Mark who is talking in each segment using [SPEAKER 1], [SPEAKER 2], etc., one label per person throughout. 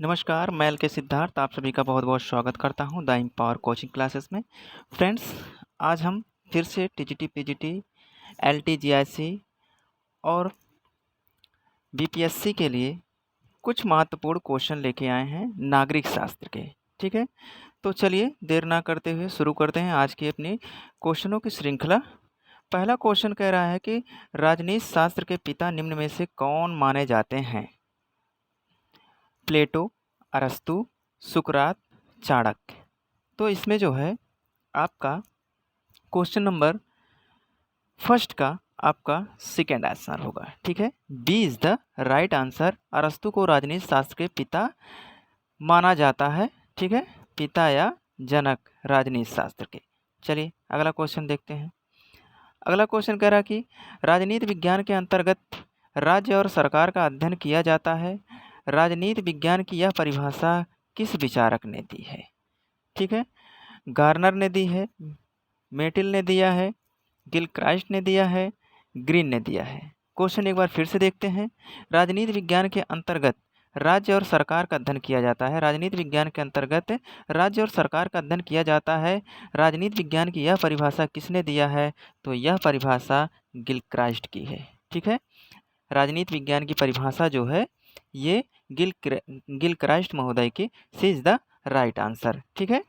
[SPEAKER 1] नमस्कार, मैं एल के सिद्धार्थ आप सभी का बहुत-बहुत स्वागत करता हूं द एम्पावर कोचिंग क्लासेस में। फ्रेंड्स, आज हम फिर से टीजीटी, पीजीटी, एलटी, जीआईसी और बीपीएससी के लिए कुछ महत्वपूर्ण क्वेश्चन लेके आए हैं नागरिक शास्त्र के। ठीक है, तो चलिए देर ना करते हुए शुरू करते हैं आज की अपनी क्वेश्चनों की श्रृंखला। पहला क्वेश्चन कह रहा है कि राजनीति शास्त्र के पिता निम्न में से कौन माने जाते हैं? प्लेटो, अरस्तु, सुकरात, चाणक्य। तो इसमें जो है आपका क्वेश्चन नंबर फर्स्ट का आपका सेकेंड आंसर होगा। ठीक है, B is the right answer. अरस्तु को राजनीति शास्त्र के पिता माना जाता है। ठीक है, पिता या जनक राजनीति शास्त्र के। चलिए अगला क्वेश्चन देखते हैं। अगला क्वेश्चन कह रहा है कि राजनीति विज्ञान के अंतर्गत राज्य और सरकार का अध्ययन किया जाता है। राजनीति विज्ञान की यह परिभाषा किस विचारक ने दी है? ठीक है, गार्नर ने दी है, मेटिल ने दिया है, गिलक्राइस्ट ने दिया है, ग्रीन ने दिया है। क्वेश्चन एक बार फिर से देखते हैं। राजनीति विज्ञान के अंतर्गत राज्य और सरकार का अध्ययन किया जाता है। राजनीति विज्ञान के अंतर्गत राज्य और सरकार का अध्ययन किया जाता है। राजनीति विज्ञान की यह परिभाषा किसने दिया है? तो यह परिभाषा गिलक्राइस्ट की है। ठीक है, राजनीति विज्ञान की परिभाषा जो है ये गिलक्राइस्ट महोदय की। सी इज द राइट आंसर। ठीक है,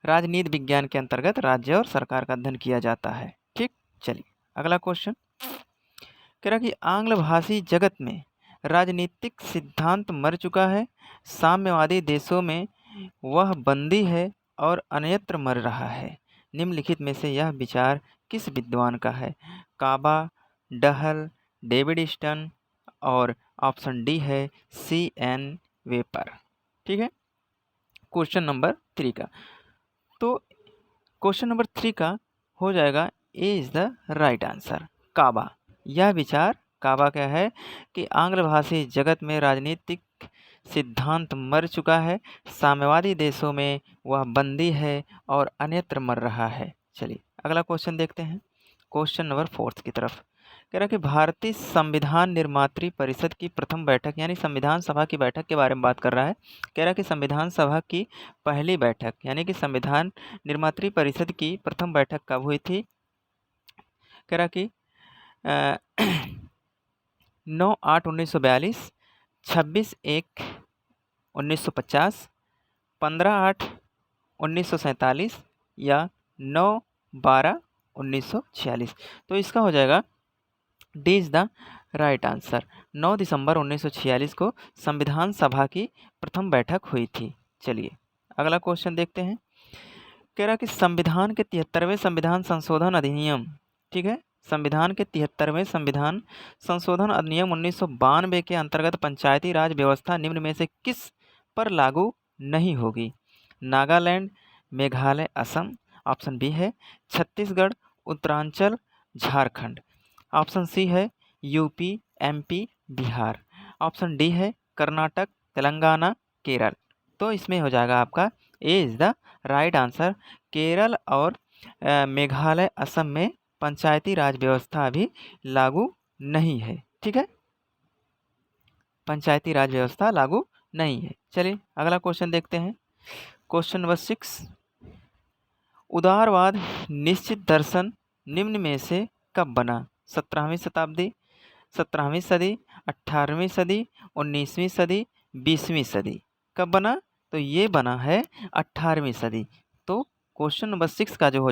[SPEAKER 1] राजनीति विज्ञान के अंतर्गत राज्य और सरकार का अध्ययन किया जाता है। ठीक, चलिए अगला क्वेश्चन कह रहा कि आंग्ल भाषी जगत में राजनीतिक सिद्धांत मर चुका है। साम्यवादी देशों में वह बंदी है और अन्यत्र मर रहा है। निम्नलिखित में से यह विचार किस विद्वान का है? काबा, डहल, डेविड स्टन और ऑप्शन डी है C.N. वेपर। ठीक है, क्वेश्चन नंबर 3 का। तो क्वेश्चन नंबर 3 का हो जाएगा A is the right answer, काबा। यह विचार काबा क्या है कि आंग्ल भाषी जगत में राजनीतिक सिद्धांत मर चुका है। साम्यवादी देशों में वह बंदी है और अन्यत्र मर रहा है। चलिए अगला क्वेश्चन देखते हैं, क्वेश्चन नंबर 4 की तरफ। कह रहा कि भारतीय संविधान निर्मात्री परिषद की प्रथम बैठक यानी संविधान सभा की बैठक के बारे में बात कर रहा है। कह रहा कि संविधान सभा की पहली बैठक यानी कि संविधान निर्मात्री परिषद की प्रथम बैठक कब हुई थी? कह रहा कि 9/8/1942, 26/1/1950, 15/8/1947 या 9/12/1946। तो इसका हो जाएगा D is the right answer. 9 दिसंबर 1946 को संविधान सभा की प्रथम बैठक हुई थी। चलिए अगला क्वेश्चन देखते हैं। कह रहा कि संविधान के 73वें संविधान संशोधन अधिनियम, ठीक है, संविधान के 73वें संविधान संशोधन अधिनियम 1992 के अंतर्गत पंचायती राज व्यवस्था निम्न में से किस पर लागू नहीं होगी? नागालैंड, मेघालय, असम। ऑप्शन बी है छत्तीसगढ़, उत्तरांचल, झारखंड। ऑप्शन सी है UP, MP, Bihar. Option D है कर्नाटक, तेलंगाना, केरल। तो इसमें हो जाएगा आपका A is the right answer. Kerala और मेघालय, असम में पंचायती राज व्यवस्था अभी लागू नहीं है। ठीक है, पंचायती राज व्यवस्था लागू नहीं है। चलिए अगला क्वेश्चन देखते हैं, क्वेश्चन नंबर 6। उदारवाद निश्चित दर्शन निम्न में से कब बना? 17वीं शताब्दी, 17वीं सदी, 18वीं सदी, 19वीं सदी, 20वीं सदी। कब बना? तो ये बना है 18वीं सदी। तो क्वेश्चन नंबर 6 का जो हो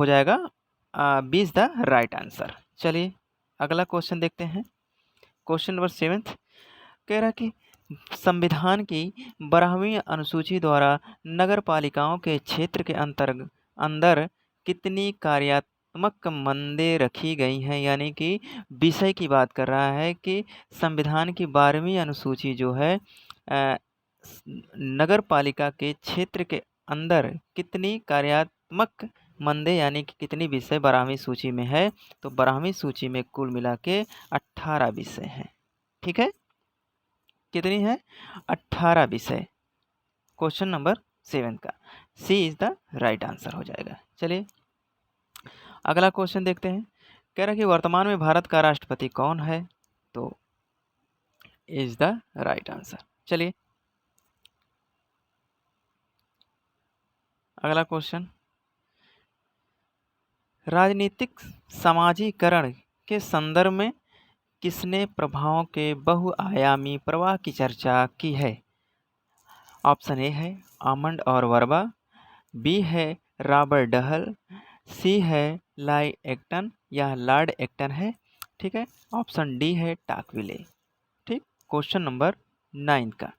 [SPEAKER 1] जाएगा B is the right answer. चलिए अगला क्वेश्चन देखते हैं, क्वेश्चन नंबर 7। कह रहा कि संविधान की 12वीं अनुसूची द्वारा नगर पालिकाओं के क्षेत्र के अंदर कितनी कार्यात्मक मंदें रखी गई हैं? यानी कि विषय की बात कर रहा है कि संविधान की 12वीं अनुसूची जो है नगर पालिका के क्षेत्र के अंदर कितनी कार्यात्मक मंदें यानी कि कितनी विषय 12वीं सूची में है? तो 12वीं सूची में कुल मिला के 18 विषय हैं। ठीक है, कितनी है? 18 विषय। क्वेश्चन नंबर 7 का सी इज द राइट आंसर हो जाएगा। चलिए अगला क्वेश्चन देखते हैं। कह रहा है कि वर्तमान में भारत का राष्ट्रपति कौन है? तो इज द राइट आंसर। चलिए अगला क्वेश्चन, राजनीतिक समाजीकरण के संदर्भ में किसने प्रभावों के बहुआयामी प्रवाह की चर्चा की है? ऑप्शन ए है आमंड और वर्बा, बी है रॉबर्ट डहल, सी है लाई एक्टन या लॉर्ड एक्टन है, ठीक है। ऑप्शन डी है टाकविले। ठीक, क्वेश्चन नंबर 9 का,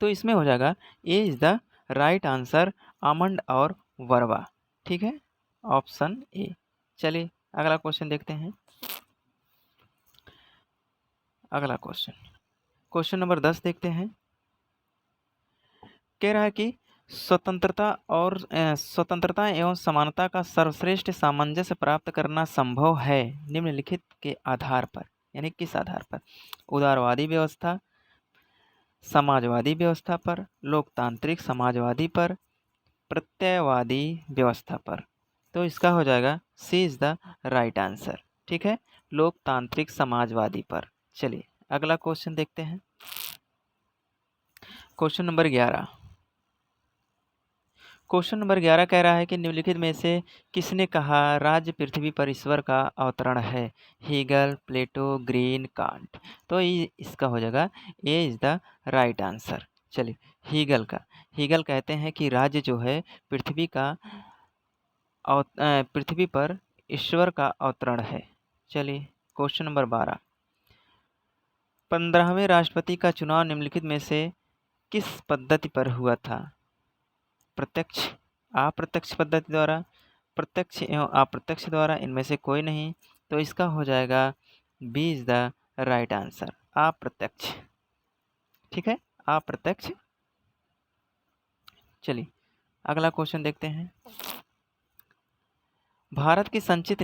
[SPEAKER 1] तो इसमें हो जाएगा A is the right answer, Almond और वर्बा। ठीक है, ऑप्शन ए। चलिए अगला क्वेश्चन देखते हैं। अगला क्वेश्चन, क्वेश्चन नंबर 10 देखते हैं। कह रहा है कि स्वतंत्रता एवं समानता का सर्वश्रेष्ठ सामंजस्य प्राप्त करना संभव है निम्नलिखित के आधार पर, यानी किस आधार पर? उदारवादी व्यवस्था, समाजवादी व्यवस्था पर, लोकतांत्रिक समाजवादी पर, प्रत्ययवादी व्यवस्था पर। तो इसका हो जाएगा सी इज द राइट आंसर। ठीक है, लोकतांत्रिक समाजवादी पर। चलिए अगला क्वेश्चन देखते हैं। क्वेश्चन नंबर 11, क्वेश्चन नंबर 11 कह रहा है कि निम्नलिखित में से किसने कहा राज्य पृथ्वी पर ईश्वर का अवतरण है? Hegel, Plato, green, can't. तो इसका हो जाएगा A is the right answer. चलिए हीगल कहते हैं कि राज्य जो है पृथ्वी पर ईश्वर का अवतरण है। चलिए क्वेश्चन नंबर 12, 15वें राष्ट्रपति का चुनाव निम्नलिखित में से किस पद्धति पर हुआ था? प्रत्यक्ष, अप्रत्यक्ष पद्धति द्वारा, प्रत्यक्ष एवं अप्रत्यक्ष द्वारा, इनमें से कोई नहीं। तो इसका हो जाएगा B is the right answer, अप्रत्यक्ष। ठीक है, अप्रत्यक्ष। चलिए अगला क्वेश्चन देखते हैं। भारत की संचित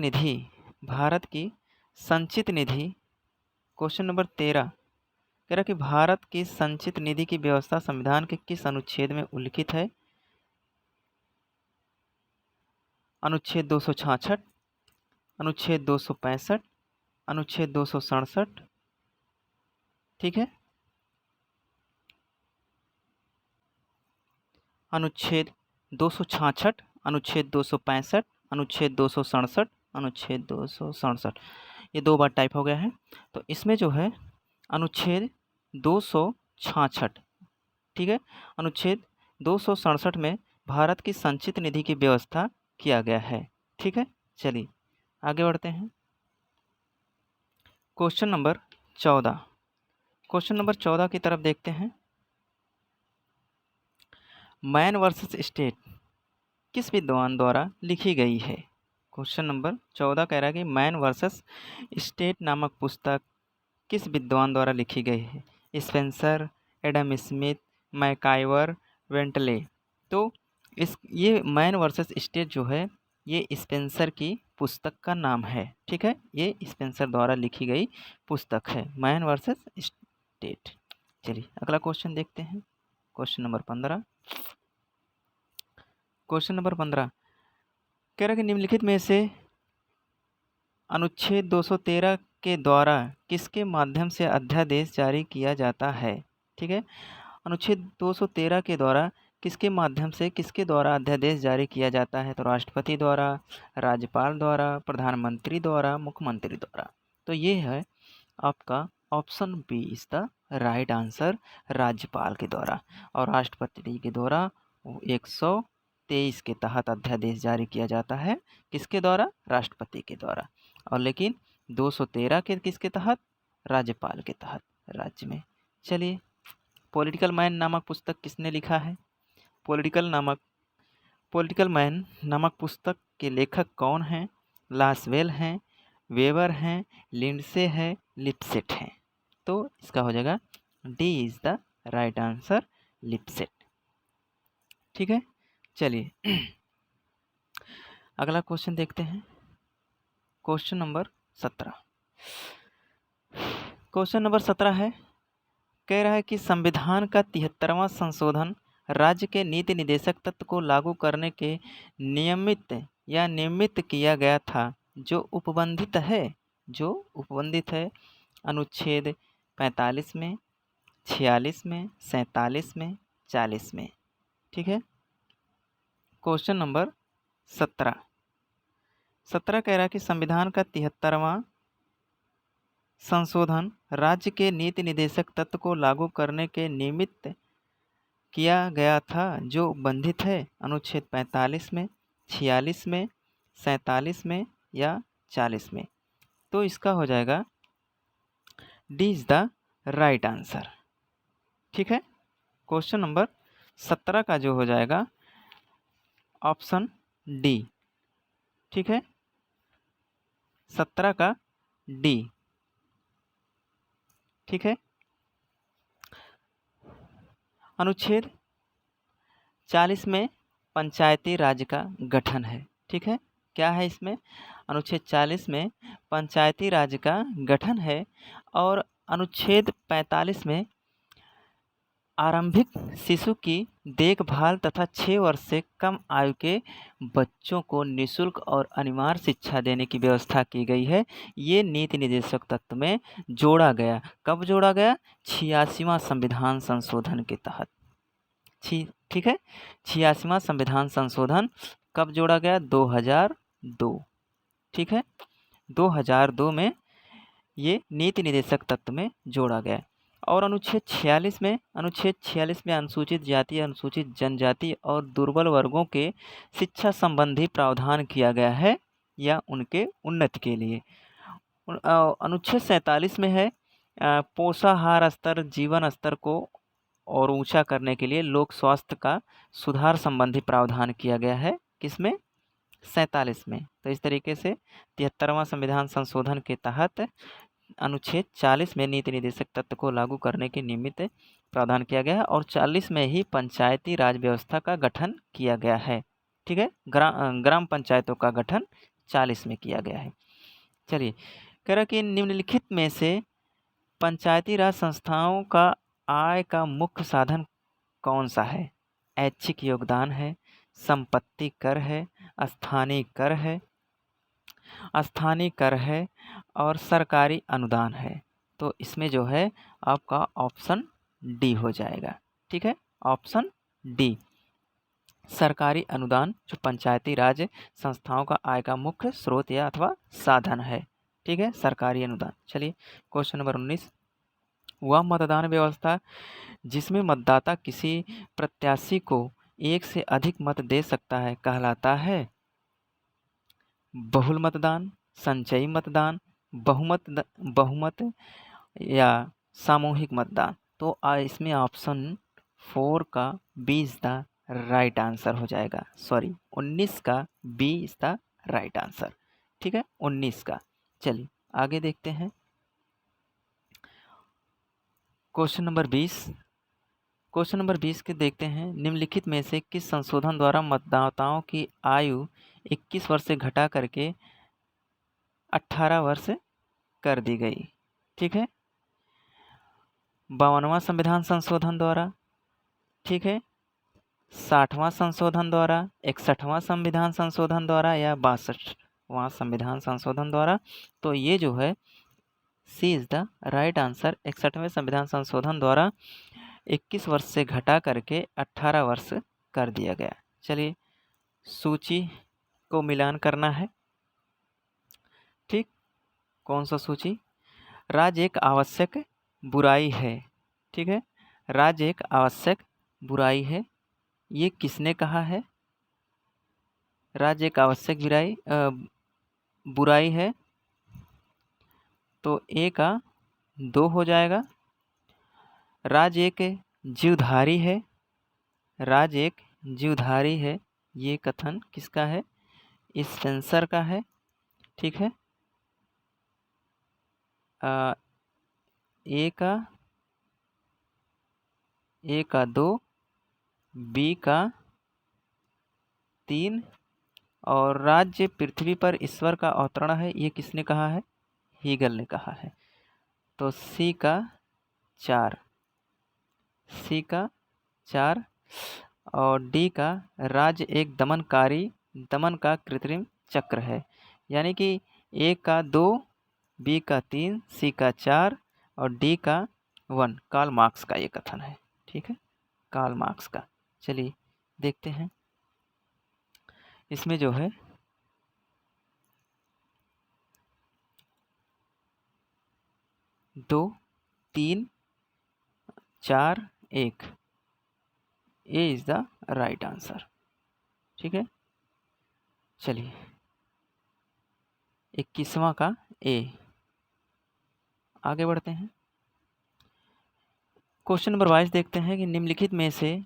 [SPEAKER 1] निधि, क्वेश्चन नंबर 13 कह रहा कि भारत की संचित निधि की व्यवस्था संविधान के किस अनुच्छेद में उल्लिखित है? अनुच्छेद 266, अनुच्छेद 265, अनुच्छेद 267। ठीक है, अनुच्छेद 266, अनुच्छेद 265, अनुच्छेद 267, अनुच्छेद 267, ये 2 बार टाइप हो गया है। तो इसमें जो है अनुच्छेद 266, ठीक है, अनुच्छेद 267 में भारत की संचित निधि की व्यवस्था किया गया है। ठीक है, चलिए आगे बढ़ते हैं। क्वेश्चन नंबर 14, क्वेश्चन नंबर 14 की तरफ देखते हैं। मैन वर्सेस स्टेट किस विद्वान द्वारा लिखी गई है? क्वेश्चन नंबर 14 कह रहा है कि मैन वर्सेस स्टेट नामक पुस्तक किस विद्वान द्वारा लिखी गई है? Spencer, Adam Smith, MacIver, Bentley. तो ये मैन वर्सेस स्टेट जो है ये स्पेंसर की पुस्तक का नाम है। ठीक है, ये स्पेंसर द्वारा लिखी गई पुस्तक है, मैन वर्सेस स्टेट। चलिए अगला क्वेश्चन देखते हैं। क्वेश्चन नंबर 15, क्वेश्चन नंबर 15 कह रहा है कि निम्नलिखित में से अनुच्छेद 213 के द्वारा किसके माध्यम से अध्यादेश जारी किया जाता है? ठीक है, अनुच्छेद 213 के द्वारा किसके द्वारा अध्यादेश जारी किया जाता है? तो राष्ट्रपति द्वारा, राज्यपाल द्वारा, प्रधानमंत्री द्वारा, मुख्यमंत्री द्वारा। तो ये है आपका option B is the right answer, राज्यपाल के द्वारा। और राष्ट्रपति के द्वारा 123 के तहत अध्यादेश जारी किया जाता है। किसके द्वारा? राष्ट्रपति के द्वारा। और लेकिन 213 के किसके तहत? राज्यपाल के तहत, राज्य में। चलिए पॉलिटिकल मैन नामक पुस्तक किसने लिखा है? पॉलिटिकल मैन नामक पुस्तक के लेखक कौन हैं? लासवेल हैं, वेबर हैं, लिंडसे है, लिपसेट हैं। तो इसका हो जाएगा D is the right answer, Lipset. ठीक है, चलिए अगला क्वेश्चन देखते हैं। क्वेश्चन नंबर 17, क्वेश्चन नंबर 17 है, कह रहा है कि संविधान का 73वां संशोधन राज्य के नीति निदेशक तत्व को लागू करने के नियमित किया गया था जो उपबंधित है अनुच्छेद 45 में, 46 में, 47 में, 40 में। ठीक है। क्वेश्चन नंबर 17 कह रहा है कि संविधान का 73वां संशोधन राज्य के नीति निदेशक तत्व को लागू करने के निमित्त किया गया था, जो बंधित है अनुच्छेद 45 में, 46 में, 47 में या 40 में। तो इसका हो जाएगा D is the right answer. ठीक है। क्वेश्चन नंबर 17 का जो हो जाएगा ऑप्शन डी। ठीक है। 17 का डी। ठीक है। अनुच्छेद 40 में पंचायती राज का गठन है। ठीक है। क्या है इसमें? अनुच्छेद 40 में पंचायती राज का गठन है और अनुच्छेद 45 में आरंभिक शिशु की देखभाल तथा 6 वर्ष से कम आयु के बच्चों को निःशुल्क और अनिवार्य शिक्षा देने की व्यवस्था की गई है। ये नीति निर्देशक तत्व में जोड़ा गया। कब जोड़ा गया? 86वां संविधान संशोधन के तहत। ठीक है। 86वां संविधान संशोधन कब जोड़ा गया? 2002। ठीक है। 2002 में ये नीति निर्देशक तत्व में जोड़ा गया। और अनुच्छेद 46 में अनुसूचित जाति, अनुसूचित जनजाति और दुर्बल वर्गों के शिक्षा संबंधी प्रावधान किया गया है या उनके उन्नति के लिए। अनुच्छेद 47 में है पोषाहार स्तर, जीवन स्तर को और ऊंचा करने के लिए लोक स्वास्थ्य का सुधार संबंधी प्रावधान किया गया है। किसमें? 47 में। तो इस तरीके से 73वां संविधान संशोधन के तहत अनुच्छेद 40 में नीति निर्देशक तत्व को लागू करने के निमित्त प्रावधान किया गया है और 40 में ही पंचायती राज व्यवस्था का गठन किया गया है। ठीक है। ग्राम पंचायतों का गठन 40 में किया गया है। चलिए, कह रहा कि निम्नलिखित में से पंचायती राज संस्थाओं का आय का मुख्य साधन कौन सा है? ऐच्छिक योगदान है, संपत्ति कर है, स्थानीय कर है और सरकारी अनुदान है। तो इसमें जो है आपका ऑप्शन डी हो जाएगा। ठीक है। ऑप्शन डी, सरकारी अनुदान जो पंचायती राज संस्थाओं का आय का मुख्य स्रोत या अथवा साधन है। ठीक है, सरकारी अनुदान। चलिए, क्वेश्चन नंबर 19, वह मतदान व्यवस्था जिसमें मतदाता किसी प्रत्याशी को एक से अधिक मत दे सकता है कहलाता है बहुल मतदान, संचयी मतदान, बहुमत या सामूहिक मतदान। तो इसमें ऑप्शन 4 का B is the right answer हो जाएगा। 19 का B is the right answer. ठीक है, 19 का। चलिए आगे देखते हैं। क्वेश्चन नंबर 20 के देखते हैं। निम्नलिखित में से किस संशोधन द्वारा मतदाताओं की आयु 21 वर्ष से घटा करके 18 वर्ष कर दी गई? ठीक है, 52वां संविधान संशोधन द्वारा, ठीक है, 60वां संशोधन द्वारा, 61वां संविधान संशोधन द्वारा या 62वां संविधान संशोधन द्वारा। तो ये जो है सी इज द राइट आंसर। 61वें संविधान संशोधन द्वारा 21 वर्ष से घटा करके 18 वर्ष कर दिया गया। चलिए, सूची को मिलान करना है। ठीक, कौन सा सूची? राज्य एक आवश्यक बुराई है। ठीक है, राज्य एक आवश्यक बुराई है। ये किसने कहा है? राज्य एक आवश्यक बुराई है। तो ए का 2 हो जाएगा। राज्य एक जीवधारी है। राज्य एक जीवधारी है। ये कथन किसका है? स्पेंसर का है। ठीक है, ए का 2, बी का 3 और राज्य पृथ्वी पर ईश्वर का अवतरण है। ये किसने कहा है? हीगल ने कहा है। तो सी का 4 और डी का राज्य एक दमन का कृत्रिम चक्र है। यानी कि ए का 2, बी का 3, सी का 4 और डी का 1 कार्ल मार्क्स का ये कथन है। ठीक है, कार्ल मार्क्स का। चलिए देखते हैं इसमें जो है 2, 3, 4, 1 ए इज द राइट आंसर। ठीक है, चलिए 21वां का ए। आगे बढ़ते हैं, क्वेश्चन नंबर 22 देखते हैं कि निम्नलिखित में से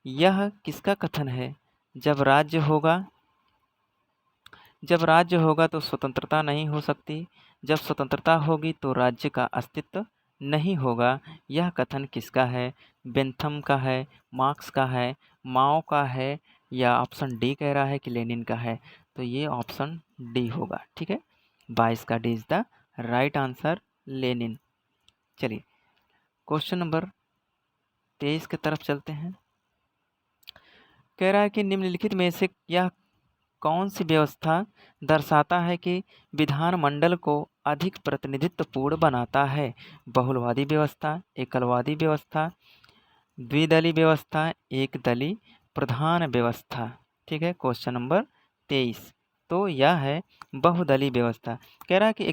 [SPEAKER 1] यह किसका कथन है, जब राज्य होगा तो स्वतंत्रता नहीं हो सकती, जब स्वतंत्रता होगी तो राज्य का अस्तित्व नहीं होगा। यह कथन किसका है? बेंथम का है, मार्क्स का है, माओ का है, या ऑप्शन डी कह रहा है कि लेनिन का है। तो ये ऑप्शन डी होगा। ठीक है, 22 का D is the right answer, Lenin. चलिए क्वेश्चन नंबर 23 की तरफ चलते हैं। कह रहा है कि निम्नलिखित में से यह कौन सी व्यवस्था दर्शाता है कि विधानमंडल को अधिक प्रतिनिधित्वपूर्ण बनाता है? बहुलवादी व्यवस्था, एकलवादी व्यवस्था, द्विदलीय व्यवस्था, एक दलीय प्रधान व्यवस्था। ठीक है, क्वेश्चन नंबर 23। तो यह है बहुदलीय व्यवस्था। कह रहा है कि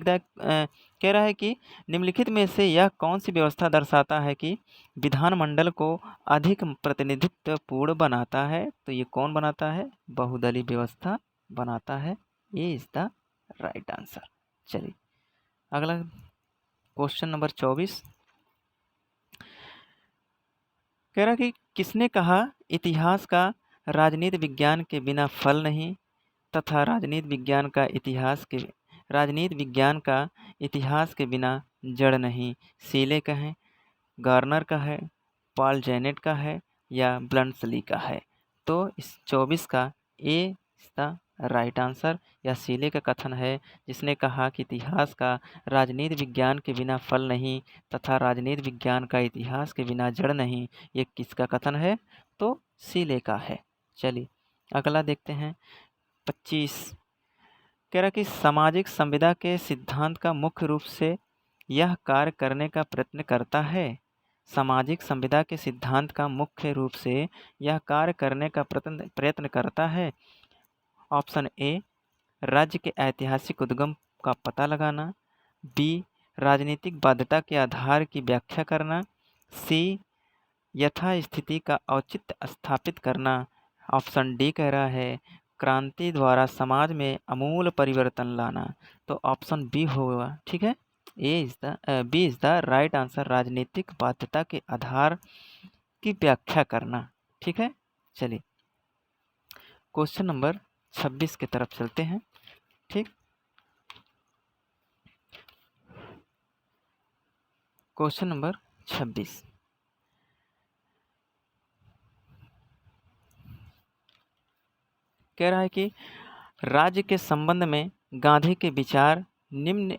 [SPEAKER 1] कह रहा है कि निम्नलिखित में से यह कौन सी व्यवस्था दर्शाता है कि विधानमंडल को अधिक प्रतिनिधित्वपूर्ण बनाता है? तो ये कौन बनाता है? बहुदलीय व्यवस्था बनाता है। ये इज द राइट आंसर। चलिए अगला क्वेश्चन नंबर 24। कह रहा कि किसने कहा इतिहास का राजनीति विज्ञान के बिना फल नहीं, तथा राजनीति विज्ञान का इतिहास के बिना जड़ नहीं? सीले का है, गार्नर का है, पॉल जेनेट का है, या ब्लंट्सली का है? तो इस 24 का ए इसका राइट आंसर, या सीले का कथन है जिसने कहा कि इतिहास का राजनीति विज्ञान के बिना फल नहीं, तथा राजनीति विज्ञान का इतिहास के बिना जड़ नहीं। ये किसका कथन है? तो सीले का है। चलिए अगला देखते हैं 25। कह रहा कि सामाजिक संविदा के सिद्धांत का मुख्य रूप से यह कार्य करने का प्रयत्न करता है। सामाजिक संविदा के सिद्धांत का मुख्य रूप से यह कार्य करने का प्रयत्न करता है। ऑप्शन ए, राज्य के ऐतिहासिक उद्गम का पता लगाना, बी, राजनीतिक बाध्यता के आधार की व्याख्या करना, सी, यथास्थिति का औचित्य स्थापित करना, ऑप्शन डी कह रहा है क्रांति द्वारा समाज में अमूल परिवर्तन लाना। तो ऑप्शन बी होगा। ठीक है, B is the right answer, राजनीतिक बाध्यता के आधार की व्याख्या करना। ठीक है, चलिए क्वेश्चन नंबर 26 की तरफ चलते हैं। ठीक, क्वेश्चन नंबर 26 कह रहा है कि राज्य के संबंध में गांधी के विचार निम्न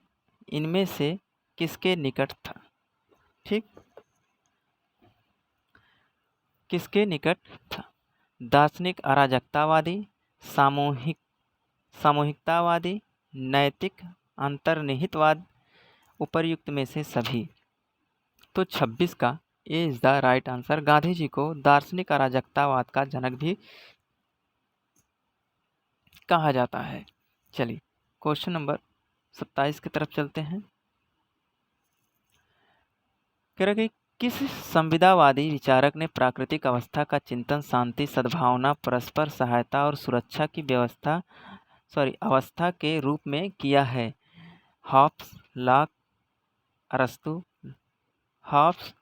[SPEAKER 1] इनमें से किसके निकट था? ठीक, किसके निकट था? दार्शनिक अराजकतावादी, सामूहिकतावादी, नैतिक अंतर्निहितवाद, उपर्युक्त में से सभी। तो 26 का A is the right answer. Gandhi ji को दार्शनिक अराजकतावाद का जनक भी कहा जाता है। चलिए क्वेश्चन नंबर 27 की तरफ चलते हैं। कह रहा कि किस संविदावादी विचारक ने प्राकृतिक अवस्था का चिंतन शांति, सद्भावना, परस्पर सहायता और सुरक्षा की अवस्था के रूप में किया है? हॉब्स, लॉक, अरस्तु। हॉब्स,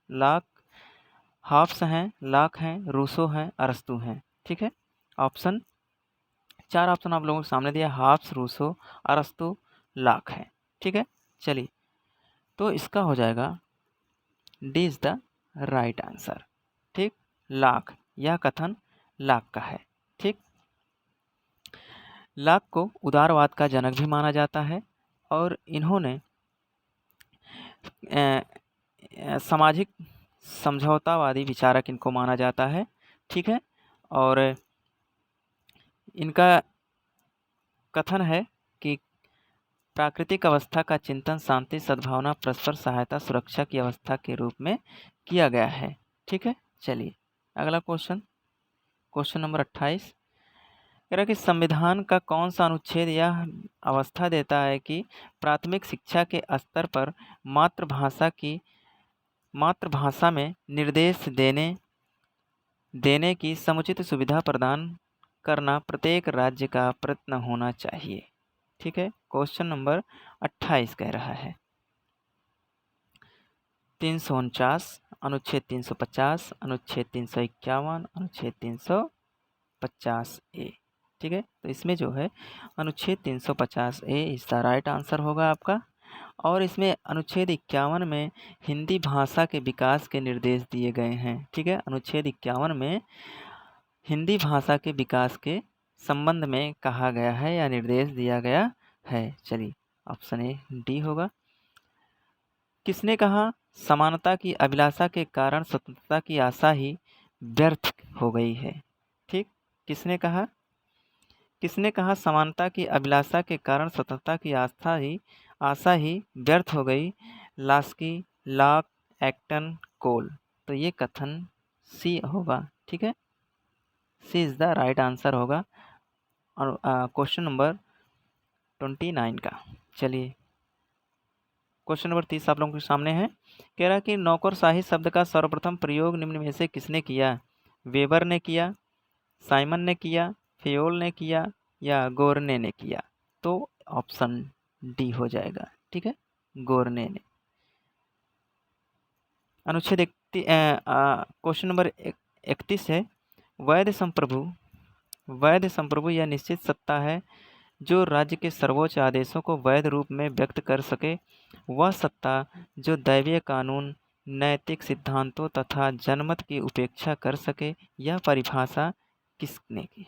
[SPEAKER 1] लॉक हैं, रूसो हैं, अरस्तु हैं। ठीक है, ऑप्शन 4 ऑप्शन आप लोगों के सामने दिया, हॉब्स, रूसो, अरस्तु, लॉक है। ठीक है, चलिए तो इसका हो जाएगा D is the right answer. ठीक, लॉक, यह कथन लॉक का है। ठीक, लॉक को उदारवाद का जनक भी माना जाता है और इन्होंने सामाजिक समझौतावादी विचारक इनको माना जाता है। ठीक है, और इनका कथन है कि प्राकृतिक अवस्था का चिंतन शांति, सद्भावना, परस्पर सहायता, सुरक्षा की अवस्था के रूप में किया गया है। ठीक है, चलिए अगला क्वेश्चन, क्वेश्चन नंबर 28 कह रहा है कि संविधान का कौन सा अनुच्छेद यह अवस्था देता है कि प्राथमिक शिक्षा के स्तर पर मातृभाषा में निर्देश देने की समुचित सुविधा प्रदान करना प्रत्येक राज्य का प्रयत्न होना चाहिए। ठीक है, क्वेश्चन नंबर 28 कह रहा है 349, अनुच्छेद 350, अनुच्छेद 351, अनुच्छेद 350 ए। ठीक है, तो इसमें जो है अनुच्छेद 350 ए इसका राइट आंसर होगा आपका। और इसमें अनुच्छेद 51 में हिंदी भाषा के विकास के निर्देश दिए गए हैं। ठीक है, अनुच्छेद 51 में हिंदी भाषा के विकास के संबंध में कहा गया है या निर्देश दिया गया है। चलिए ऑप्शन ए डी होगा। किसने कहा समानता की अभिलाषा के कारण स्वतंत्रता की आशा ही व्यर्थ हो गई है। ठीक, किसने कहा समानता की अभिलाषा के कारण स्वतंत्रता की आशा ही व्यर्थ हो गई। लास्की, लॉक, एक्टन, कोल। तो ये कथन सी होगा। ठीक है, सी इज द राइट आंसर होगा क्वेश्चन नंबर 29 का। चलिए क्वेश्चन नंबर 30 आप लोगों के सामने है। कह रहा कि नौकरशाही शब्द का सर्वप्रथम प्रयोग निम्न में से किसने किया। वेबर ने किया, साइमन ने किया, फेयोल ने किया या गोरने ने किया। तो ऑप्शन डी हो जाएगा। ठीक है, गोरने ने। अनुच्छेद क्वेश्चन नंबर 31 है। वैध संप्रभु यह निश्चित सत्ता है जो राज्य के सर्वोच्च आदेशों को वैध रूप में व्यक्त कर सके। वह सत्ता जो दैवीय कानून, नैतिक सिद्धांतों तथा जनमत की उपेक्षा कर सके। यह परिभाषा किसने की।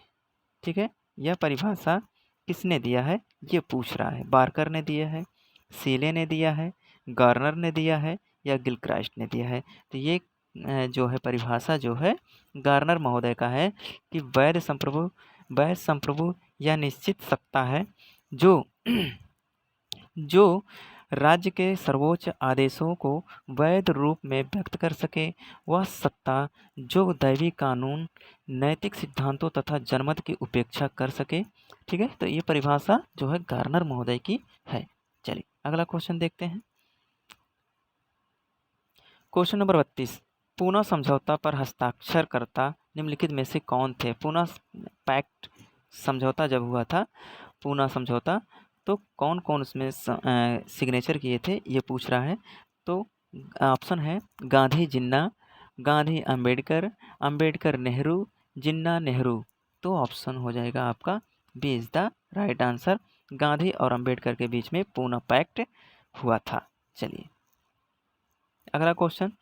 [SPEAKER 1] ठीक है, यह परिभाषा किसने दिया है ये पूछ रहा है। बार्कर ने दिया है, सीले ने दिया है, गार्नर ने दिया है या गिलक्राइस्ट ने दिया है। तो ये जो है परिभाषा जो है गार्नर महोदय का है कि वैध संप्रभु यह निश्चित सत्ता है जो जो राज्य के सर्वोच्च आदेशों को वैध रूप में व्यक्त कर सके। वह सत्ता जो दैवी कानून, नैतिक सिद्धांतों तथा जनमत की उपेक्षा कर सके। ठीक है, तो ये परिभाषा जो है गार्नर महोदय की है। चलिए अगला क्वेश्चन देखते हैं। क्वेश्चन नंबर 32 पूना समझौता पर हस्ताक्षरकर्ता निम्नलिखित में से कौन थे। पूना पैक्ट समझौता जब हुआ था, पूना समझौता, तो कौन कौन उसमें सिग्नेचर किए थे ये पूछ रहा है। तो ऑप्शन है गांधी जिन्ना, गांधी अंबेडकर, अंबेडकर नेहरू, जिन्ना नेहरू। तो ऑप्शन हो जाएगा आपका B is the right answer. Gandhi और अंबेडकर के बीच में पूना पैक्ट हुआ था। चलिए अगला क्वेश्चन,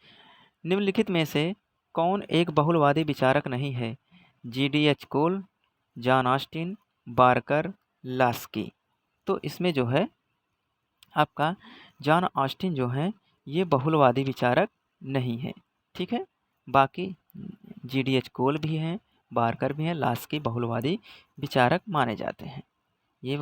[SPEAKER 1] निम्नलिखित में से कौन एक बहुलवादी विचारक नहीं है। GDH कोल, जॉन ऑस्टिन, बार्कर, लास्की। तो इसमें जो है आपका जॉन ऑस्टिन जो है ये बहुलवादी विचारक नहीं है। ठीक है, बाकी GDH कोल भी हैं, बार्कर भी हैं, लास्की बहुलवादी विचारक माने जाते हैं। ये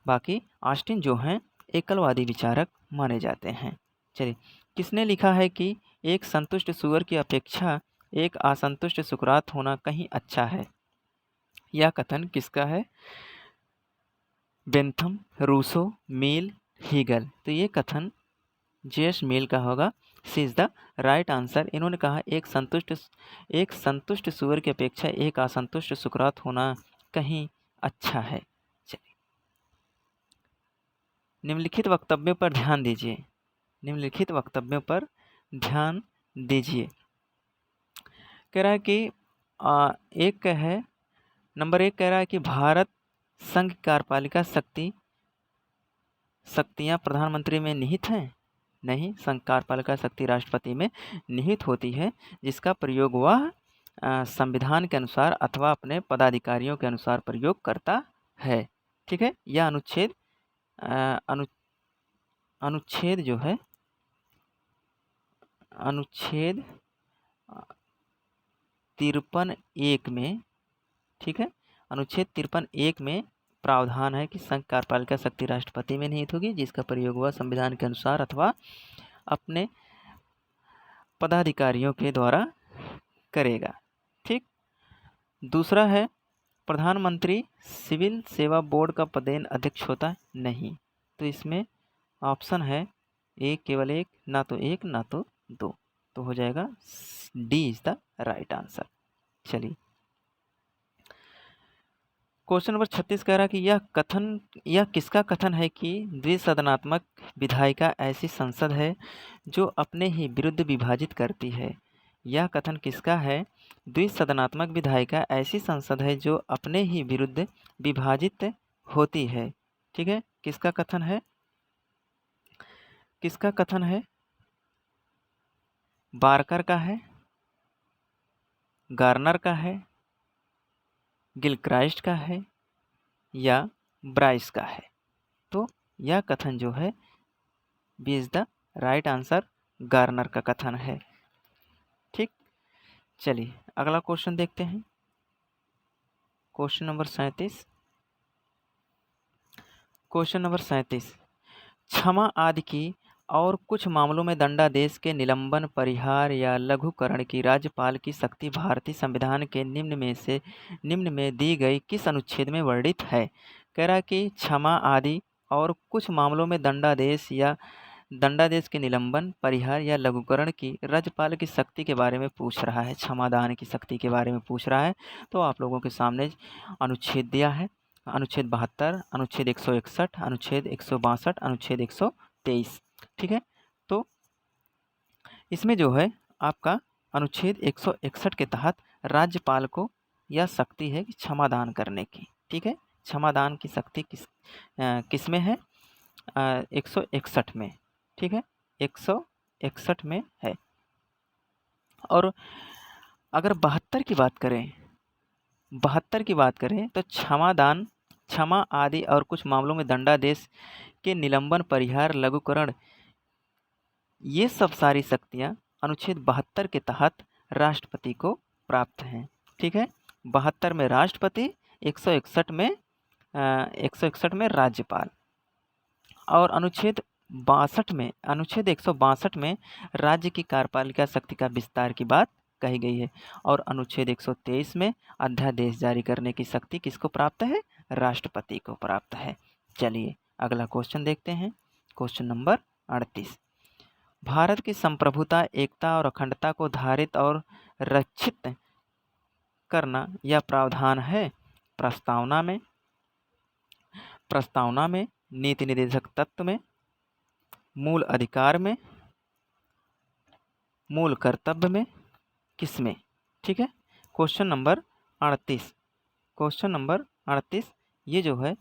[SPEAKER 1] बाकी ऑस्टिन जो हैं एकलवादी विचारक माने जाते हैं। चलिए किसने लिखा है कि एक संतुष्ट सुअर की अपेक्षा एक असंतुष्ट सुकरात होना कहीं अच्छा है। यह कथन किसका है। बेंथम, रूसो, मिल, हीगल। तो ये कथन जेस मिल का होगा। सी इज द राइट आंसर। इन्होंने कहा एक संतुष्ट सुअर की अपेक्षा एक असंतुष्ट सुकरात होना कहीं अच्छा है। चलिए निम्नलिखित वक्तव्यों पर ध्यान दीजिए। निम्नलिखित वक्तव्यों पर ध्यान दीजिए। कह रहा है कि एक है नंबर 1 कह रहा है कि भारत संघ की कार्यपालिका शक्तियाँ प्रधानमंत्री में निहित हैं। नहीं, संघ कार्यपालिका शक्ति राष्ट्रपति में निहित होती है, जिसका प्रयोग वह संविधान के अनुसार अथवा अपने पदाधिकारियों के अनुसार प्रयोग करता है। ठीक है, यह अनुच्छेद जो है अनुच्छेद 53(1) में, ठीक है, अनुच्छेद 53(1) में प्रावधान है कि संघ कार्यपालिका शक्ति राष्ट्रपति में निहित होगी, जिसका प्रयोग वह संविधान के अनुसार अथवा अपने पदाधिकारियों के द्वारा करेगा। ठीक। दूसरा है प्रधानमंत्री सिविल सेवा बोर्ड का पदेन अध्यक्ष होता नहीं। तो इसमें ऑप्शन है एक, केवल एक, ना तो एक ना तो दो, तो हो जाएगा D is the right answer. चलिए क्वेश्चन नंबर 36 कह रहा कि यह किसका कथन है कि द्विसदनात्मक विधायिका ऐसी संसद है जो अपने ही विरुद्ध विभाजित करती है। यह कथन किसका है? द्विसदनात्मक विधायिका ऐसी संसद है जो अपने ही विरुद्ध विभाजित होती है। ठीक है, किसका कथन है? किसका कथन है? बारकर का है, गार्नर का है, गिलक्राइस्ट का है या ब्राइस का है? तो यह कथन जो है B is the right answer, Garner का कथन है। ठीक, चलिए अगला क्वेश्चन देखते हैं। Question number 37। क्वेश्चन नंबर 37, क्षमा आदि की और कुछ मामलों में दंडादेश के निलंबन, परिहार या लघुकरण की राज्यपाल की शक्ति भारतीय संविधान के निम्न में दी गई किस अनुच्छेद में वर्णित है? कह रहा है कि क्षमा आदि और कुछ मामलों में दंडादेश के निलंबन, परिहार या लघुकरण की राज्यपाल की शक्ति के बारे में पूछ रहा है, क्षमादान की शक्ति के बारे में पूछ रहा है। तो आप लोगों के सामने अनुच्छेद दिया है, अनुच्छेद 72, अनुच्छेद 161, अनुच्छेद 162, अनुच्छेद 123। ठीक है, तो इसमें जो है आपका अनुच्छेद 161 के तहत राज्यपाल को यह शक्ति है कि क्षमादान करने की। ठीक है, क्षमादान की शक्ति किस में है? 161 में। ठीक है, 161 में है। और अगर 72 की बात करें तो क्षमा आदि और कुछ मामलों में दंडादेश के निलंबन, परिहार, लघुकरण, ये सब सारी शक्तियाँ अनुच्छेद 72 के तहत राष्ट्रपति को प्राप्त हैं। ठीक है, 72 में राष्ट्रपति, 161 में राज्यपाल। और अनुच्छेद 162 में राज्य की कार्यपालिका शक्ति का विस्तार की बात कही गई है। और अनुच्छेद 123 में अध्यादेश जारी करने की शक्ति किसको प्राप्त है? राष्ट्रपति को प्राप्त है। चलिए अगला क्वेश्चन देखते हैं। क्वेश्चन नंबर 38, भारत की संप्रभुता, एकता और अखंडता को धारित और रक्षित करना यह प्रावधान है प्रस्तावना में, नीति निर्देशक तत्व में, मूल अधिकार में, मूल कर्तव्य में, किसमें? ठीक है, क्वेश्चन नंबर 38 ये जो है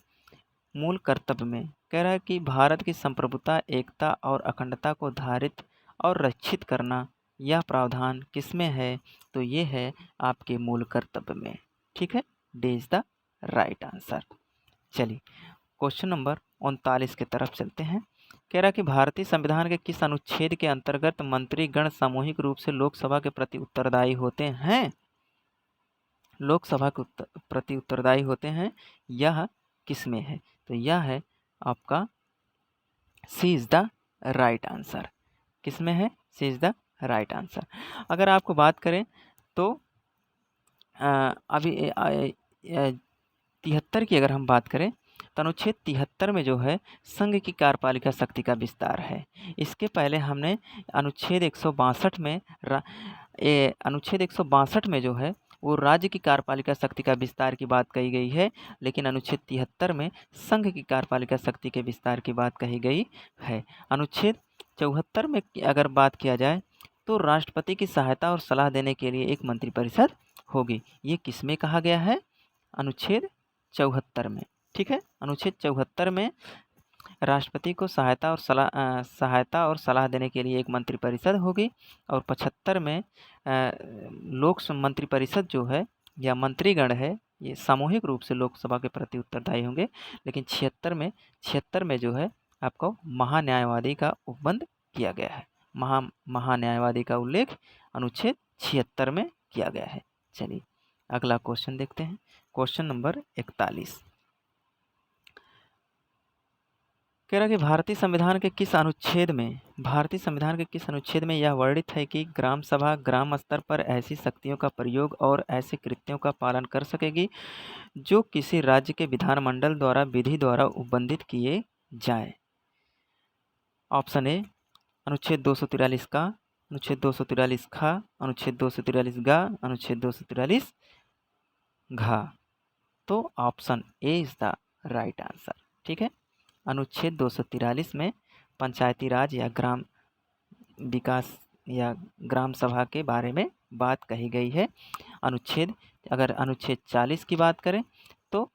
[SPEAKER 1] मूल कर्तव्य में कह रहा है कि भारत की संप्रभुता, एकता और अखंडता को धारित और रक्षित करना यह प्रावधान किसमें है? तो ये है आपके मूल कर्तव्य में। ठीक है, D is the right answer. चलिए क्वेश्चन नंबर 39 की तरफ चलते हैं। कह रहा कि भारतीय संविधान के किस अनुच्छेद के अंतर्गत मंत्रीगण सामूहिक रूप से लोकसभा के प्रति उत्तरदायी होते हैं? लोकसभा के प्रति उत्तरदायी होते हैं, यह किसमें है? तो यह है आपका सी इज द राइट आंसर। किसमें है? सी इज द राइट आंसर। अगर आपको बात करें तो अभी 73 की अगर हम बात करें तो अनुच्छेद 73 में जो है संघ की कार्यपालिका शक्ति का विस्तार है। इसके पहले हमने अनुच्छेद 162 में जो है वो राज्य की कार्यपालिका शक्ति का विस्तार की बात कही गई है, लेकिन अनुच्छेद 73 में संघ की कार्यपालिका शक्ति के विस्तार की बात कही गई है। अनुच्छेद 74 में अगर बात किया जाए तो राष्ट्रपति की सहायता और सलाह देने के लिए एक मंत्रिपरिषद होगी। ये किसमें कहा गया है? अनुच्छेद 74 में। ठीक है, अनुच्छेद 74 में राष्ट्रपति को सहायता और सलाह देने के लिए एक मंत्रिपरिषद होगी। और 75 में लोक मंत्रिपरिषद जो है या मंत्रीगण है ये सामूहिक रूप से लोकसभा के प्रति उत्तरदायी होंगे। लेकिन 76 में जो है आपको महान्यायवादी का उपबंध किया गया है। महान्यायवादी का उल्लेख अनुच्छेद 76 में किया गया है। चलिए अगला क्वेश्चन देखते हैं। क्वेश्चन नंबर 41, कह रहा कि भारतीय संविधान के किस अनुच्छेद में यह वर्णित है कि ग्राम सभा ग्राम स्तर पर ऐसी शक्तियों का प्रयोग और ऐसे कृत्यों का पालन कर सकेगी जो किसी राज्य के विधानमंडल द्वारा विधि द्वारा उपबंधित किए जाए। ऑप्शन ए अनुच्छेद 243 का, अनुच्छेद 243 खा, अनुच्छेद 243 गा, अनुच्छेद 243 घा। तो option A is the right answer. ठीक है, अनुच्छेद 243 में पंचायती राज या ग्राम विकास या ग्राम सभा के बारे में बात कही गई है। अगर अनुच्छेद 40 की बात करें तो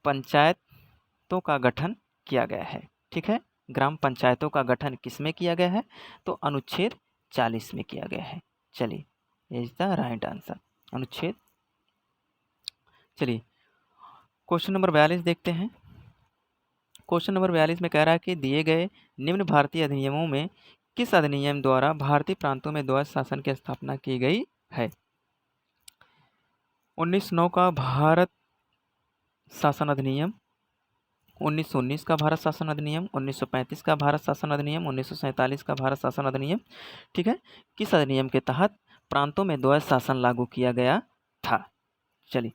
[SPEAKER 1] पंचायतों का गठन किया गया है। ठीक है, ग्राम पंचायतों का गठन किसमें किया गया है? तो अनुच्छेद 40 में किया गया है। चलिए इज द राइट आंसर अनुच्छेद। चलिए क्वेश्चन नंबर 42 देखते हैं। क्वेश्चन नंबर 42 में कह रहा है कि दिए गए निम्न भारतीय अधिनियमों में किस अधिनियम द्वारा भारतीय प्रांतों में द्वैध शासन की स्थापना की गई है? 1909 का भारत शासन अधिनियम, 1919 का भारत शासन अधिनियम, 1935 का भारत शासन अधिनियम, 1947 का भारत शासन अधिनियम। ठीक है, किस अधिनियम के तहत प्रांतों में द्वैध शासन लागू किया गया था? चलिए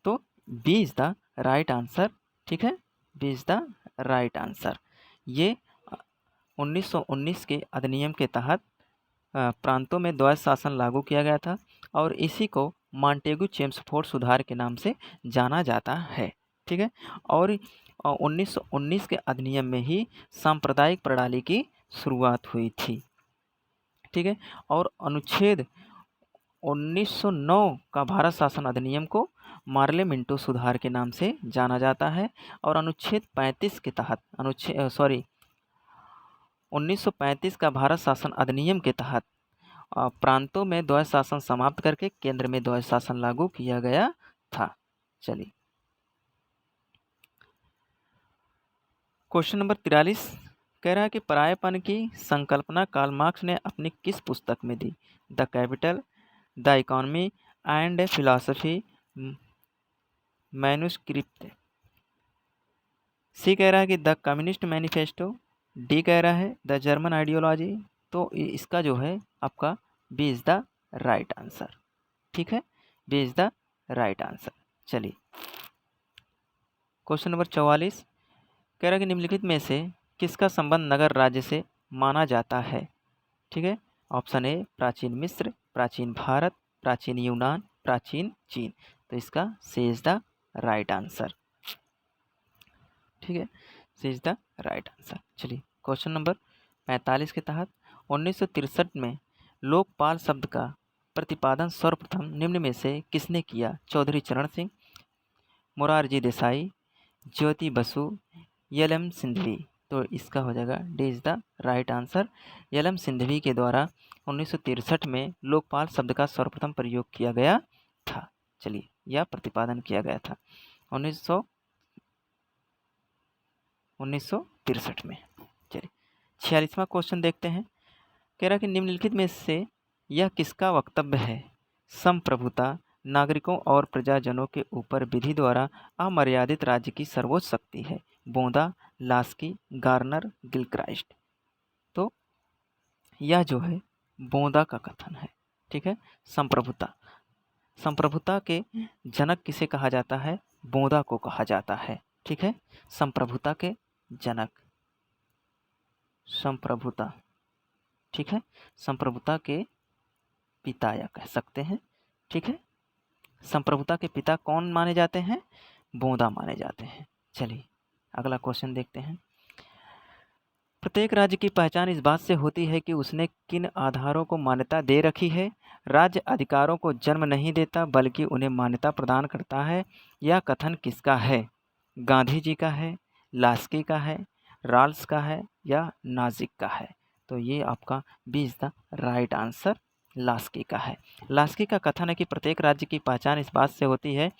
[SPEAKER 1] तो B is the right answer. ठीक है, B is the right answer. ये 1919 के अधिनियम के तहत प्रांतों में द्वैध शासन लागू किया गया था और इसी को मॉन्टेगू चेम्सफोर्ड सुधार के नाम से जाना जाता है। ठीक है, और 1919 के अधिनियम में ही सांप्रदायिक प्रणाली की शुरुआत हुई थी। ठीक है, और अनुच्छेद 1909 का भारत शासन अधिनियम को मार्ले मिंटो सुधार के नाम से जाना जाता है और अनुच्छेद 35 के तहत 1935 का भारत शासन अधिनियम के तहत प्रांतों में द्वैध शासन समाप्त करके केंद्र में द्वैध शासन लागू किया गया था। चलिए क्वेश्चन नंबर 43 कह रहा है कि परायेपन की संकल्पना कार्ल मार्क्स ने अपनी किस पुस्तक में दी? The capital, the economy and philosophy, manuscript. C कह रहा है कि द कम्युनिस्ट मैनिफेस्टो, डी कह रहा है द जर्मन आइडियोलॉजी। तो इसका जो है आपका B is the right answer. ठीक है, B is the right answer. चलिए क्वेश्चन नंबर 44 कह रहा है कि निम्नलिखित में से किसका संबंध नगर राज्य से माना जाता है? ठीक है, ऑप्शन ए प्राचीन मिस्र, प्राचीन भारत, प्राचीन यूनान, प्राचीन चीन। तो इसका C is the right answer. ठीक है, सी इज द राइट आंसर। चलिए क्वेश्चन नंबर 45 के तहत 1963 में लोकपाल शब्द का प्रतिपादन सर्वप्रथम निम्न में से किसने किया? चौधरी चरण सिंह, मोरारजी देसाई, ज्योति बसु, एल.एम. सिंधवी। तो इसका हो जाएगा D is the right answer. LM. Sindhvi के द्वारा 1963 में लोकपाल शब्द का सर्वप्रथम प्रयोग किया गया था। चलिए यह प्रतिपादन किया गया था 1963 में। चलिए 46वां क्वेश्चन देखते हैं। कह रहा कि निम्नलिखित में से यह किसका वक्तव्य है? संप्रभुता नागरिकों और प्रजाजनों के ऊपर विधि द्वारा अमर्यादित राज्य की सर्वोच्च शक्ति है। बोंदा, लास्की, गार्नर, गिलक्राइस्ट। तो यह जो है बोंदा का कथन है। ठीक है, संप्रभुता के जनक किसे कहा जाता है? बोंदा को कहा जाता है। ठीक है, संप्रभुता के जनक, संप्रभुता। ठीक है, संप्रभुता के पिता या कह सकते हैं। ठीक है, संप्रभुता के पिता कौन माने जाते हैं? बोंदा माने जाते हैं। चलिए अगला क्वेश्चन देखते हैं। प्रत्येक राज्य की पहचान इस बात से होती है कि उसने किन आधारों को मान्यता दे रखी है। राज्य अधिकारों को जन्म नहीं देता बल्कि उन्हें मान्यता प्रदान करता है। यह कथन किसका है? गांधी जी का है, लास्की का है, राल्स का है या नाजिक का है? तो ये आपका B is the right answer, Laski का है। लास्की का कथन है कि प्रत्येक राज्य की पहचान इस बात से होती है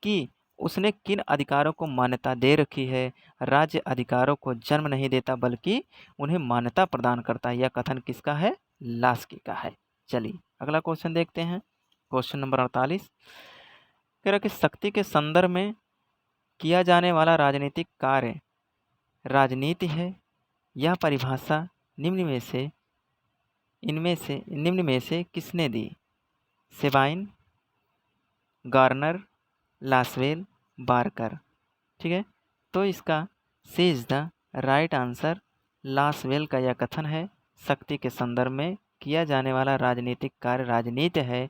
[SPEAKER 1] कि उसने किन अधिकारों को मान्यता दे रखी है। राज्य अधिकारों को जन्म नहीं देता बल्कि उन्हें मान्यता प्रदान करता है। यह कथन किसका है? लास्की का है। चलिए अगला क्वेश्चन देखते हैं। क्वेश्चन नंबर 48 कह रहा कि शक्ति के संदर्भ में किया जाने वाला राजनीतिक कार्य राजनीति है। यह परिभाषा निम्न में से किसने दी? Sabine, Garner, Lasswell, Barker. ठीक है, तो इसका C is the right answer. Lasswell का यह कथन है, शक्ति के संदर्भ में किया जाने वाला राजनीतिक कार्य राजनीति है।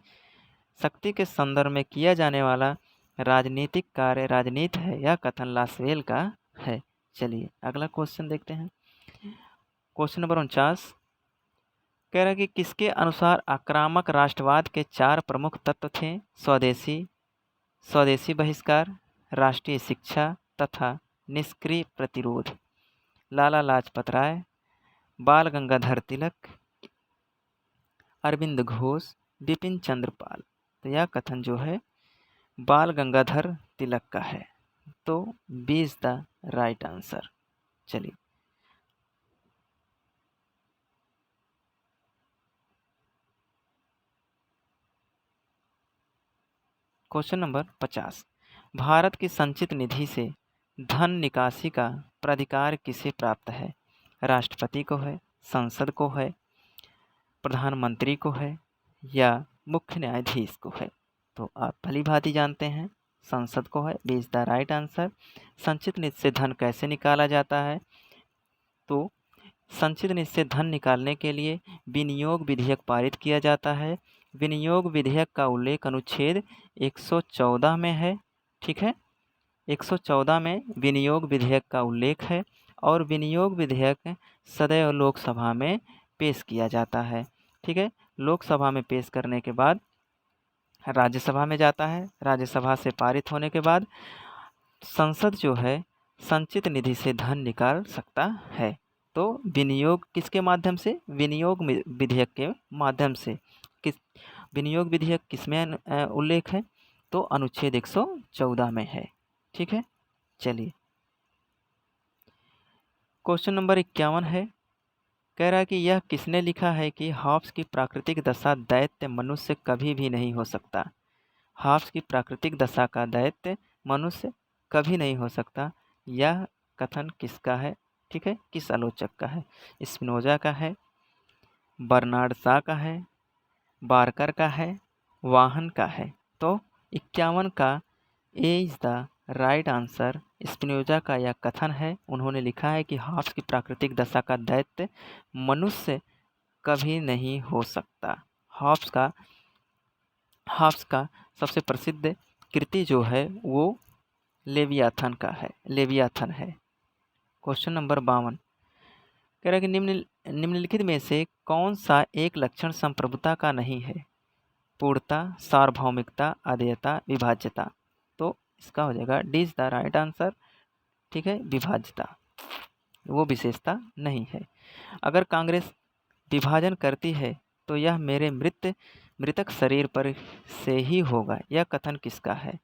[SPEAKER 1] शक्ति के संदर्भ में किया जाने वाला राजनीतिक कार्य राजनीति है, यह कथन लासवेल का है। चलिए अगला क्वेश्चन देखते हैं। क्वेश्चन नंबर 49 कह रहा है कि किसके अनुसार आक्रामक राष्ट्रवाद के 4 प्रमुख तत्व थे? स्वदेशी बहिष्कार, राष्ट्रीय शिक्षा तथा निष्क्रिय प्रतिरोध। लाला लाजपत राय, बाल गंगाधर तिलक, अरविंद घोष, बिपिन चंद्र पाल। तो यह कथन जो है बाल गंगाधर तिलक का है। तो B is the right answer. चलिए क्वेश्चन नंबर 50 भारत की संचित निधि से धन निकासी का प्राधिकार किसे प्राप्त है? राष्ट्रपति को है, संसद को है, प्रधानमंत्री को है या मुख्य न्यायाधीश को है? तो आप भली भांति जानते हैं संसद को है। B is the right answer. संचित निधि से धन कैसे निकाला जाता है? तो संचित निधि से धन निकालने के लिए विनियोग विधेयक पारित किया जाता है। विनियोग विधेयक का उल्लेख अनुच्छेद 114 में है। ठीक है, 114 में विनियोग विधेयक का उल्लेख है और विनियोग विधेयक सदैव लोकसभा में पेश किया जाता है। ठीक है, लोकसभा में पेश करने के बाद राज्यसभा में जाता है। राज्यसभा से पारित होने के बाद संसद जो है संचित निधि से धन निकाल सकता है। तो विनियोग किसके माध्यम से? विनियोग विधेयक के माध्यम से। किस विनियोग विधेयक किसमें उल्लेख है? तो अनुच्छेद 114 में है। ठीक है, चलिए क्वेश्चन नंबर 51 है। कह रहा है कि यह किसने लिखा है कि हॉब्स की प्राकृतिक दशा दैत्य मनुष्य कभी भी नहीं हो सकता? हॉब्स की प्राकृतिक दशा का दैत्य मनुष्य कभी नहीं हो सकता। यह कथन किसका है? ठीक है, किस आलोचक का है? स्पिनोजा का है, बर्नार्ड शॉ का है, बार्कर का है, वाहन का है? तो 51 का A is the right answer. Spinoza का यह कथन है। उन्होंने लिखा है कि हॉब्स की प्राकृतिक दशा का दैत्य मनुष्य कभी नहीं हो सकता। हॉब्स का सबसे प्रसिद्ध कृति जो है वो लेवियाथन का है, लेवियाथन है। क्वेश्चन नंबर 52 कह रहा है कि निम्नलिखित में से कौन सा एक लक्षण संप्रभुता का नहीं है? पूर्णता, सार्वभौमिकता, अधेयता, विभाज्यता। तो इसका हो जाएगा D is the right answer. ठीक है, विभाज्यता वो विशेषता नहीं है। अगर कांग्रेस विभाजन करती है तो यह मेरे मृतक शरीर पर से ही होगा। यह कथन किसका है?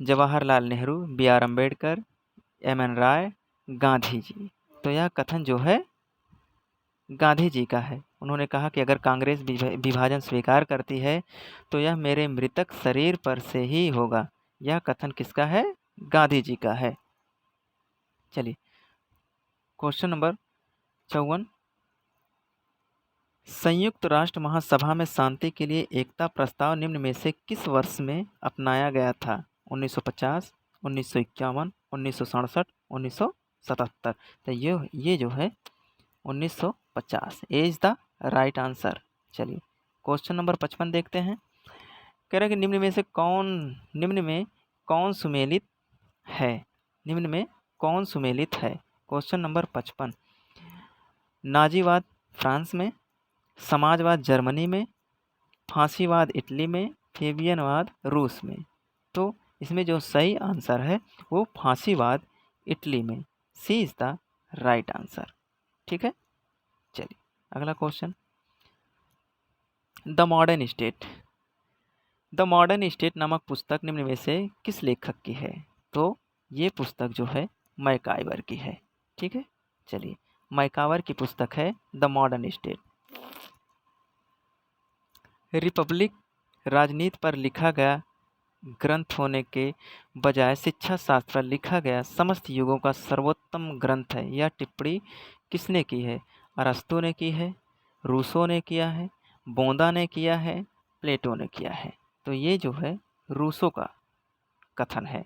[SPEAKER 1] Jawaharlal Nehru, B R Ambedkar, M N Roy, Gandhi ji. तो यह कथन जो है गांधी जी का है। उन्होंने कहा कि अगर कांग्रेस विभाजन स्वीकार करती है तो यह मेरे मृतक शरीर पर से ही होगा। यह कथन किसका है? गांधी जी का है। चलिए क्वेश्चन नंबर 54 संयुक्त राष्ट्र महासभा में शांति के लिए एकता प्रस्ताव निम्न में से किस वर्ष में अपनाया गया था? 1950, 1951, 1967, 1977। तो ये जो है 1950 इज द राइट आंसर। चलिए क्वेश्चन नंबर 55 देखते हैं। कह रहा है कि निम्न में कौन सुमेलित है? निम्न में कौन सुमेलित है? क्वेश्चन नंबर 55 नाजीवाद फ्रांस में, समाजवाद जर्मनी में, फांसीवाद इटली में, फेबियनवाद रूस में। तो इसमें जो सही आंसर है वो फांसीवाद इटली में। सी इज द राइट आंसर। ठीक है, चलिए अगला क्वेश्चन द मॉडर्न स्टेट नामक पुस्तक निम्न में से किस लेखक की है? तो ये पुस्तक जो है मैकाइवर की है। ठीक है, चलिए मैकाइवर की पुस्तक है द मॉडर्न स्टेट। रिपब्लिक राजनीति पर लिखा गया ग्रंथ होने के बजाय शिक्षा शास्त्र पर लिखा गया समस्त युगों का सर्वोत्तम ग्रंथ है। यह टिप्पणी किसने की है? अरस्तू ने की है, रूसो ने किया है, बोंदा ने किया है, प्लेटो ने किया है। तो ये जो है रूसो का कथन है।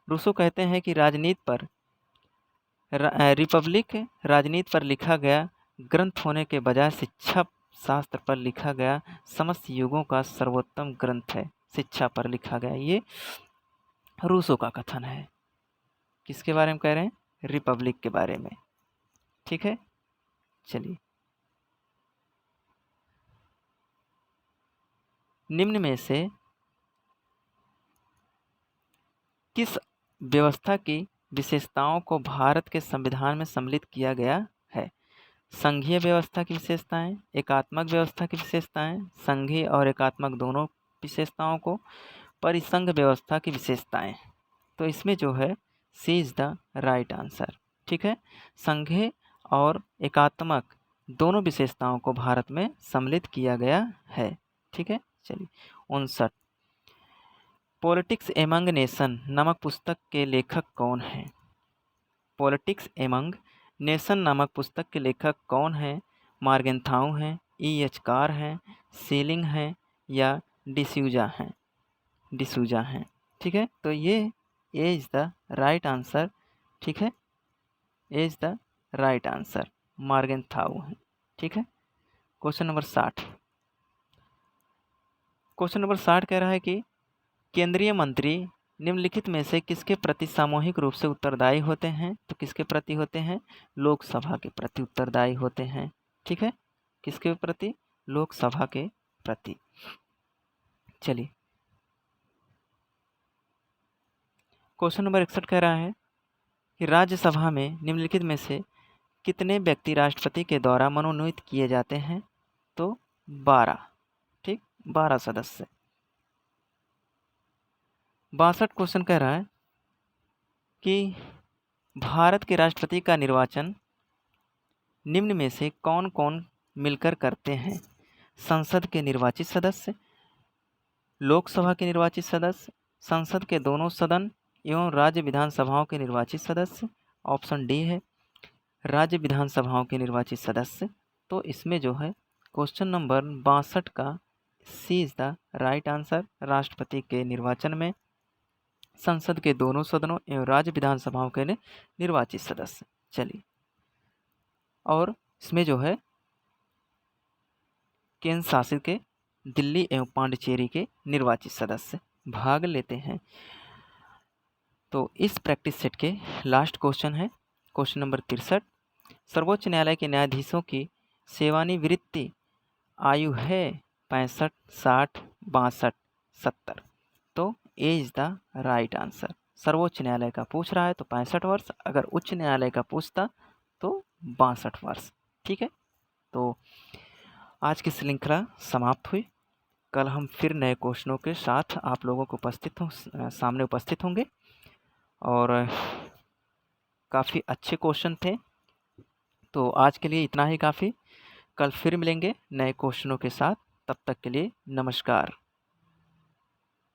[SPEAKER 1] रूसो कहते हैं कि रिपब्लिक राजनीति पर लिखा गया ग्रंथ होने के बजाय शिक्षा शास्त्र पर लिखा गया समस्त युगों का सर्वोत्तम ग्रंथ है। शिक्षा पर लिखा गया, ये रूसो का कथन है। किसके बारे में कह रहे हैं? रिपब्लिक के बारे में। ठीक है, चलिए। निम्न में से किस व्यवस्था की विशेषताओं को भारत के संविधान में सम्मिलित किया गया है? संघीय व्यवस्था की विशेषताएं, एकात्मक व्यवस्था की विशेषताएं, संघीय और एकात्मक दोनों विशेषताओं को, परिसंघ व्यवस्था की विशेषताएं। तो इसमें जो है सी इज द राइट आंसर। ठीक है, संघीय और एकात्मक दोनों विशेषताओं को भारत में सम्मिलित किया गया है। ठीक है, चलिए। 59, पॉलिटिक्स एमंग नेशन नामक पुस्तक के लेखक कौन हैं? पॉलिटिक्स एमंग नेशन नामक पुस्तक के लेखक कौन हैं? मार्गेंथाउ हैं, E.H. कार हैं, सीलिंग हैं या डिसूजा हैं। ठीक है, तो ये इज द राइट आंसर। ठीक है, इज द राइट आंसर मार्गेंथाउ है। ठीक है, क्वेश्चन नंबर 60। क्वेश्चन नंबर 60 कह रहा है कि केंद्रीय मंत्री निम्नलिखित में से किसके प्रति सामूहिक रूप से उत्तरदायी होते हैं? तो किसके प्रति होते हैं? लोकसभा के प्रति उत्तरदायी होते हैं। ठीक है, किसके प्रति? लोकसभा के प्रति। चलिए, क्वेश्चन नंबर 61 कह रहा है कि राज्यसभा में निम्नलिखित में से कितने व्यक्ति राष्ट्रपति के द्वारा मनोनीत किए जाते हैं? तो 12। ठीक, 12 सदस्य। 62 क्वेश्चन कह रहा है कि भारत के राष्ट्रपति का निर्वाचन निम्न में से कौन कौन मिलकर करते हैं? संसद के निर्वाचित सदस्य, लोकसभा के निर्वाचित सदस्य, संसद के दोनों सदन एवं राज्य विधानसभाओं के निर्वाचित सदस्य। ऑप्शन डी है राज्य विधानसभाओं के निर्वाचित सदस्य। तो इसमें जो है क्वेश्चन नंबर 62 का सी इज द राइट आंसर। राष्ट्रपति के निर्वाचन में संसद के दोनों सदनों एवं राज्य विधानसभाओं के निर्वाचित सदस्य। चलिए, और इसमें जो है केंद्र शासित के दिल्ली एवं पांडिचेरी के निर्वाचित सदस्य भाग लेते हैं। तो इस प्रैक्टिस सेट के लास्ट क्वेश्चन है क्वेश्चन नंबर 63। सर्वोच्च न्यायालय के न्यायाधीशों की सेवानिवृत्ति आयु है 65, 60, 62, 70। तो ए इज द राइट आंसर। सर्वोच्च न्यायालय का पूछ रहा है तो 65 वर्ष, अगर उच्च न्यायालय का पूछता तो 62 वर्ष। ठीक है, तो आज की श्रृंखला समाप्त हुई। कल हम फिर नए क्वेश्चनों के साथ आप लोगों को सामने उपस्थित होंगे, और काफ़ी अच्छे क्वेश्चन थे। तो आज के लिए इतना ही काफ़ी। कल फिर मिलेंगे नए क्वेश्चनों के साथ। तब तक के लिए नमस्कार।